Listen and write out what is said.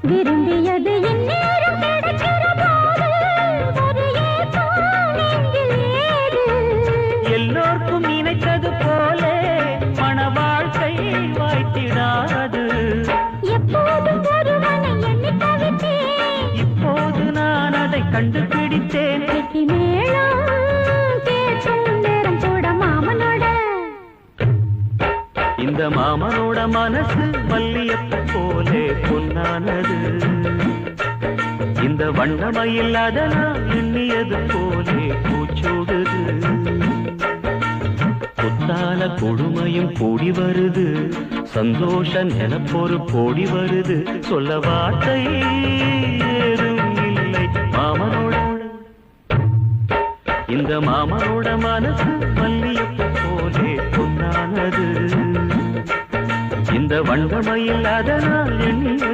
விரும்பியது இந்நேரம் கிடைக்கிற போது ஒரு ஏக்கம் நெஞ்சில் ஏது. எல்லோர்க்கும் நினைத்தது போலே மன வாழ்க்கை வாய்த்திடாது. எப்போதும் ஒருவனை எண்ணி தவித்தேன், இப்போது நான் அதை கண்டுபிடித்தேன். வெற்றி மேளம் கேட்கும் நேரம் கூட மாமனோட. இந்த மாமனோட மனசு மல்லியப்பு போலே பொன்னானது. இந்த வண்ணமயில் அதனால் எண்ணியது போலே பூச்சோடுது. புத்தால கொடுமையும் கூடி வருது, சந்தோஷ நிலப்பொரு கோடி வருது. சொல்ல வார்த்தை ஏதும் இல்லை மாமனோட. இந்த மாமனோட மனசு மல்லியப்பு போலே பொன்னானது. இந்த வண்ணமயில் அதனால் எண்ணியது